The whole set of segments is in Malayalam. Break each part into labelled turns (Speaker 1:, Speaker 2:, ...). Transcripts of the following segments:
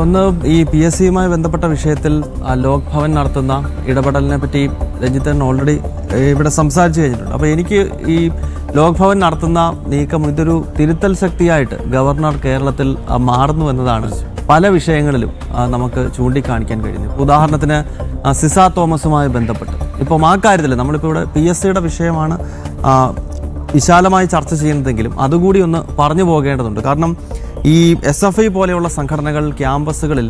Speaker 1: ഒന്ന് ഈ PSCയുമായി ബന്ധപ്പെട്ട വിഷയത്തിൽ ലോക് ഭവൻ നടത്തുന്ന ഇടപെടലിനെ പറ്റി രഞ്ജിത്തൻ ഓൾറെഡി ഇവിടെ സംസാരിച്ചു കഴിഞ്ഞിട്ടുണ്ട്. അപ്പോൾ എനിക്ക് ഈ ലോക് ഭവൻ നടത്തുന്ന നീക്കം ഇതൊരു തിരുത്തൽ ശക്തിയായിട്ട് ഗവർണർ കേരളത്തിൽ മാറുന്നു എന്നതാണ് പല വിഷയങ്ങളിലും നമുക്ക് ചൂണ്ടിക്കാണിക്കാൻ കഴിയുന്നത്. ഉദാഹരണത്തിന് സിസ തോമസുമായി ബന്ധപ്പെട്ട് ഇപ്പം ആ കാര്യത്തിൽ നമ്മളിപ്പോൾ ഇവിടെ PSCയുടെ വിഷയമാണ് വിശാലമായി ചർച്ച ചെയ്യുന്നതെങ്കിലും അതുകൂടി ഒന്ന് പറഞ്ഞു പോകേണ്ടതുണ്ട്. കാരണം ഈ SFI പോലെയുള്ള സംഘടനകൾ ക്യാമ്പസുകളിൽ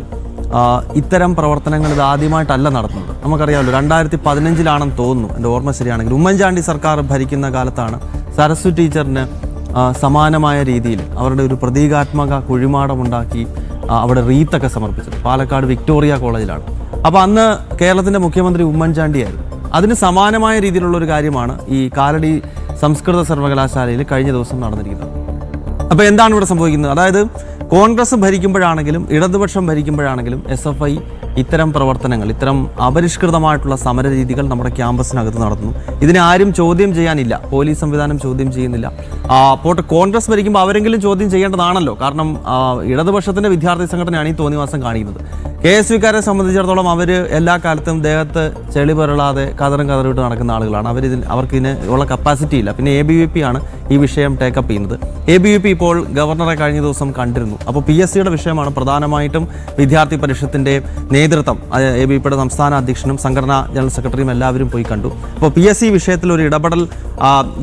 Speaker 1: ഇത്തരം പ്രവർത്തനങ്ങൾ ഇത് ആദ്യമായിട്ടല്ല നടത്തുന്നത്. നമുക്കറിയാമല്ലോ, 2015 തോന്നുന്നു, എൻ്റെ ഓർമ്മ ശരിയാണെങ്കിൽ ഉമ്മൻചാണ്ടി സർക്കാർ ഭരിക്കുന്ന കാലത്താണ് സരസ്വതി ടീച്ചറിന് സമാനമായ രീതിയിൽ അവരുടെ ഒരു പ്രതീകാത്മക കുഴിമാടമുണ്ടാക്കി അവിടെ റീത്തൊക്കെ സമർപ്പിച്ചത് പാലക്കാട് വിക്ടോറിയ കോളേജിലാണ്. അപ്പോൾ അന്ന് കേരളത്തിൻ്റെ മുഖ്യമന്ത്രി ഉമ്മൻചാണ്ടിയായിരുന്നു. അതിന് സമാനമായ രീതിയിലുള്ളൊരു കാര്യമാണ് ഈ കാലടി സംസ്കൃത സർവകലാശാലയിൽ കഴിഞ്ഞ ദിവസം നടന്നിരിക്കുന്നത്. അപ്പോൾ എന്താണ് ഇവിടെ സംഭവിക്കുന്നത്? അതായത് കോൺഗ്രസ് ഭരിക്കുമ്പോഴാണെങ്കിലും ഇടതുപക്ഷം ഭരിക്കുമ്പോഴാണെങ്കിലും SFI ഇത്തരം പ്രവർത്തനങ്ങൾ, ഇത്തരം അപരിഷ്കൃതമായിട്ടുള്ള സമര രീതികൾ നമ്മുടെ ക്യാമ്പസിനകത്ത് നടത്തുന്നു. ഇതിനെ ആരും ചോദ്യം ചെയ്യാനില്ല, പോലീസ് സംവിധാനം ചോദ്യം ചെയ്യുന്നില്ല. പോട്ടെ, കോൺഗ്രസ് ഭരിക്കുമ്പോൾ അവരെങ്കിലും ചോദ്യം ചെയ്യേണ്ടതാണല്ലോ. കാരണം ഇടതുപക്ഷത്തിൻ്റെ വിദ്യാർത്ഥി സംഘടനയാണ് ഈ തോന്നിവാസം കാണിക്കുന്നത്. KSUക്കാരെ സംബന്ധിച്ചിടത്തോളം അവർ എല്ലാ കാലത്തും ദേഹത്ത് ചെളി പുരളാതെ കതറിട്ട് നടക്കുന്ന ആളുകളാണ്. അവർക്കിതിന് ഉള്ള കപ്പാസിറ്റി ഇല്ല. പിന്നെ ABVP ആണ് ഈ വിഷയം ടേക്കപ്പ് ചെയ്യുന്നത്. ABVP ഇപ്പോൾ ഗവർണറെ കഴിഞ്ഞ ദിവസം കണ്ടിരുന്നു. അപ്പോൾ PSCയുടെ വിഷയമാണ് പ്രധാനമായിട്ടും വിദ്യാർത്ഥി പരിഷത്തിൻ്റെ നേതൃത്വം, ABVPയുടെ സംസ്ഥാന അധ്യക്ഷനും സംഘടനാ ജനറൽ സെക്രട്ടറിയും എല്ലാവരും പോയി കണ്ടു. അപ്പോൾ PSC വിഷയത്തിൽ ഒരു ഇടപെടൽ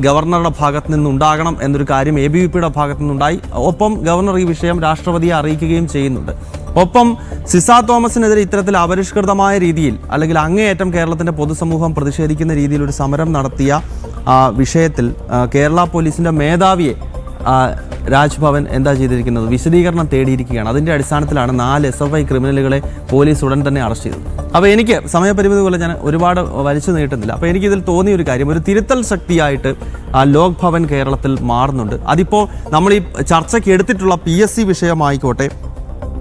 Speaker 1: ഗവർണറുടെ ഭാഗത്ത് നിന്നുണ്ടാകണം എന്നൊരു കാര്യം ABVPയുടെ ഭാഗത്തു നിന്നുണ്ടായി. ഒപ്പം ഗവർണർ ഈ വിഷയം രാഷ്ട്രപതിയെ അറിയിക്കുകയും ചെയ്യുന്നുണ്ട്. ഒപ്പം സിസ തോമസിനെതിരെ ഇത്തരത്തിൽ അപരിഷ്കൃതമായ രീതിയിൽ അല്ലെങ്കിൽ അങ്ങേയറ്റം കേരളത്തിൻ്റെ പൊതുസമൂഹം പ്രതിഷേധിക്കുന്ന രീതിയിൽ ഒരു സമരം നടത്തിയ വിഷയത്തിൽ കേരള പോലീസിൻ്റെ മേധാവിയെ രാജ്ഭവൻ എന്താ ചെയ്തിരിക്കുന്നത്? വിശദീകരണം തേടിയിരിക്കുകയാണ്. അതിൻ്റെ അടിസ്ഥാനത്തിലാണ് 4 SFI ക്രിമിനലുകളെ പോലീസ് ഉടൻ തന്നെ അറസ്റ്റ് ചെയ്തത്. അപ്പോൾ എനിക്ക് സമയപരിമിതി പോലെ ഞാൻ ഒരുപാട് വലിച്ചു നീട്ടുന്നില്ല. അപ്പോൾ എനിക്കിതിൽ തോന്നിയ ഒരു കാര്യം, ഒരു തിരുത്തൽ ശക്തിയായിട്ട് ലോക് ഭവൻ കേരളത്തിൽ മാറുന്നുണ്ട്. അതിപ്പോൾ നമ്മൾ ഈ ചർച്ചയ്ക്ക് എടുത്തിട്ടുള്ള PSC വിഷയമായിക്കോട്ടെ,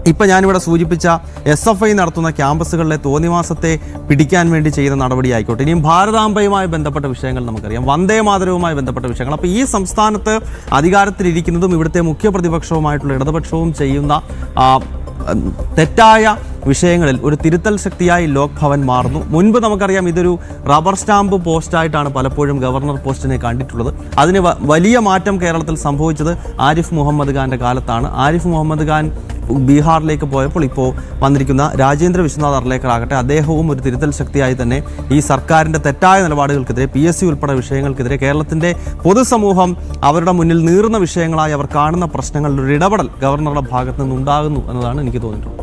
Speaker 1: ഇപ്പം ഞാനിവിടെ സൂചിപ്പിച്ച SFI നടത്തുന്ന ക്യാമ്പസുകളിലെ തോന്നിവാസത്തെ പിടിക്കാൻ വേണ്ടി ചെയ്യുന്ന നടപടി ആയിക്കോട്ടെ, ഇനിയും ഭാരതാംബയുമായി ബന്ധപ്പെട്ട വിഷയങ്ങൾ നമുക്കറിയാം, വന്ദേ മാതരവുമായി ബന്ധപ്പെട്ട വിഷയങ്ങൾ. അപ്പോൾ ഈ സംസ്ഥാനത്ത് അധികാരത്തിലിരിക്കുന്നതും ഇവിടുത്തെ മുഖ്യ പ്രതിപക്ഷവുമായിട്ടുള്ള ഇടതുപക്ഷവും ചെയ്യുന്ന തെറ്റായ വിഷയങ്ങളിൽ ഒരു തിരുത്തൽ ശക്തിയായി ലോക് ഭവൻ മാറുന്നു. മുൻപ് നമുക്കറിയാം, ഇതൊരു റബ്ബർ സ്റ്റാമ്പ് പോസ്റ്റായിട്ടാണ് പലപ്പോഴും ഗവർണർ പോസ്റ്റിനെ കണ്ടിട്ടുള്ളത്. അതിന് വലിയ മാറ്റം കേരളത്തിൽ സംഭവിച്ചത് ആരിഫ് മുഹമ്മദ് ഖാൻ്റെ കാലത്താണ്. ആരിഫ് മുഹമ്മദ് ഖാൻ ബീഹാറിലേക്ക് പോയപ്പോൾ ഇപ്പോൾ വന്നിരിക്കുന്ന രാജേന്ദ്ര വിശ്വനാഥ് അർലേക്കർ ആകട്ടെ, അദ്ദേഹവും ഒരു തിരുത്തൽ ശക്തിയായി തന്നെ ഈ സർക്കാരിൻ്റെ തെറ്റായ നിലപാടുകൾക്കെതിരെ, PSC ഉൾപ്പെടെ വിഷയങ്ങൾക്കെതിരെ കേരളത്തിൻ്റെ പൊതുസമൂഹം അവരുടെ മുന്നിൽ നീറുന്ന വിഷയങ്ങളായി അവർ കാണുന്ന പ്രശ്നങ്ങളിൽ ഒരു ഇടപെടൽ ഗവർണറുടെ ഭാഗത്തു നിന്നുണ്ടാകുന്നു എന്നതാണ് എനിക്ക് തോന്നിയിട്ടുള്ളത്.